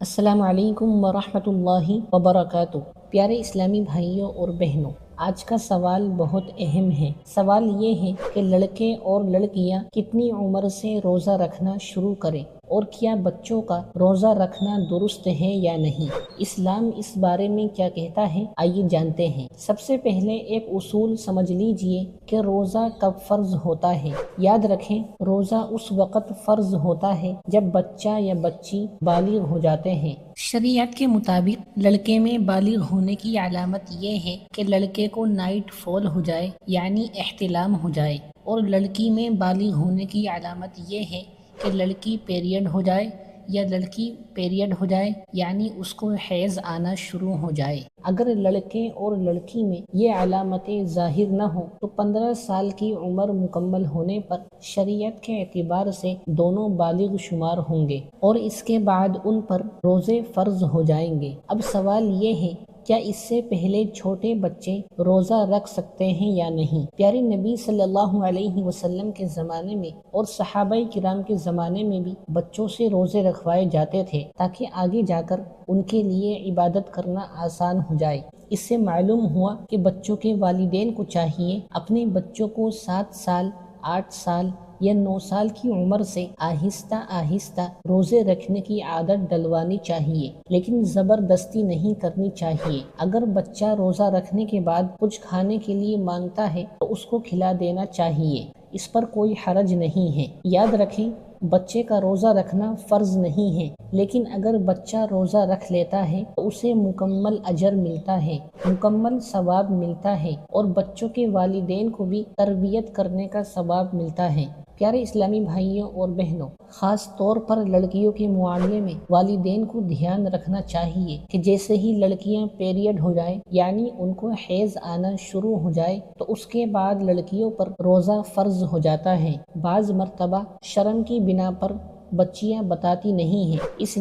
السلام علیکم ورحمۃ اللہ وبرکاتہ۔ پیارے اسلامی بھائیوں اور بہنوں، آج کا سوال بہت اہم ہے۔ سوال یہ ہے کہ لڑکے اور لڑکیاں کتنی عمر سے روزہ رکھنا شروع کریں، اور کیا بچوں کا روزہ رکھنا درست ہے یا نہیں؟ اسلام اس بارے میں کیا کہتا ہے، آئیے جانتے ہیں۔ سب سے پہلے ایک اصول سمجھ لیجئے کہ روزہ کب فرض ہوتا ہے۔ یاد رکھیں، روزہ اس وقت فرض ہوتا ہے جب بچہ یا بچی بالغ ہو جاتے ہیں۔ شریعت کے مطابق لڑکے میں بالغ ہونے کی علامت یہ ہے کہ لڑکے کو نائٹ فال ہو جائے، یعنی احتلام ہو جائے، اور لڑکی میں بالغ ہونے کی علامت یہ ہے کہ لڑکی پیریڈ ہو جائے یا لڑکی پیریڈ ہو جائے، یعنی اس کو حیض آنا شروع ہو جائے۔ اگر لڑکے اور لڑکی میں یہ علامتیں ظاہر نہ ہوں تو 15 سال کی عمر مکمل ہونے پر شریعت کے اعتبار سے دونوں بالغ شمار ہوں گے، اور اس کے بعد ان پر روزے فرض ہو جائیں گے۔ اب سوال یہ ہے، کیا اس سے پہلے چھوٹے بچے روزہ رکھ سکتے ہیں یا نہیں؟ پیارے نبی صلی اللہ علیہ وسلم کے زمانے میں اور صحابہ کرام کے زمانے میں بھی بچوں سے روزے رکھوائے جاتے تھے تاکہ آگے جا کر ان کے لیے عبادت کرنا آسان ہو جائے۔ اس سے معلوم ہوا کہ بچوں کے والدین کو چاہیے اپنے بچوں کو 7 سال، 8 سال یا 9 سال کی عمر سے آہستہ آہستہ روزے رکھنے کی عادت ڈلوانی چاہیے، لیکن زبردستی نہیں کرنی چاہیے۔ اگر بچہ روزہ رکھنے کے بعد کچھ کھانے کے لیے مانگتا ہے تو اس کو کھلا دینا چاہیے، اس پر کوئی حرج نہیں ہے۔ یاد رکھیں، بچے کا روزہ رکھنا فرض نہیں ہے، لیکن اگر بچہ روزہ رکھ لیتا ہے تو اسے مکمل اجر ملتا ہے، مکمل ثواب ملتا ہے، اور بچوں کے والدین کو بھی تربیت کرنے کا ثواب ملتا ہے۔ پیارے اسلامی بھائیوں اور بہنوں، خاص طور پر لڑکیوں کے معاملے میں والدین کو دھیان رکھنا چاہیے کہ جیسے ہی لڑکیاں پیریڈ ہو جائیں، یعنی ان کو حیض آنا شروع ہو جائے، تو اس کے بعد لڑکیوں پر روزہ فرض ہو جاتا ہے۔ بعض مرتبہ شرم کی بنا پر بچیاں بتاتی نہیں ہیں، اس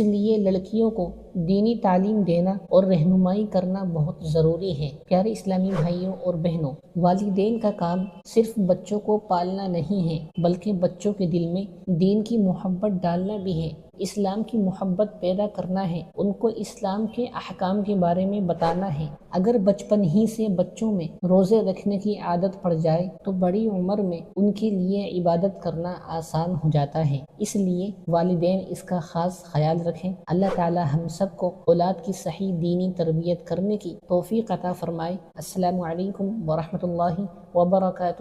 لیے لڑکیوں کو دینی تعلیم دینا اور رہنمائی کرنا بہت ضروری ہے۔ پیارے اسلامی بھائیوں اور بہنوں، والدین کا کام صرف بچوں کو پالنا نہیں ہے، بلکہ بچوں کے دل میں دین کی محبت ڈالنا بھی ہے، اسلام کی محبت پیدا کرنا ہے، ان کو اسلام کے احکام کے بارے میں بتانا ہے۔ اگر بچپن ہی سے بچوں میں روزے رکھنے کی عادت پڑ جائے تو بڑی عمر میں ان کے لیے عبادت کرنا آسان ہو جاتا ہے۔ اس لیے والدین اس کا خاص خیال رکھیں۔ اللہ تعالی ہم سب کو اولاد کی صحیح دینی تربیت کرنے کی توفیق عطا فرمائے۔ السلام علیکم ورحمۃ اللہ وبرکاتہ۔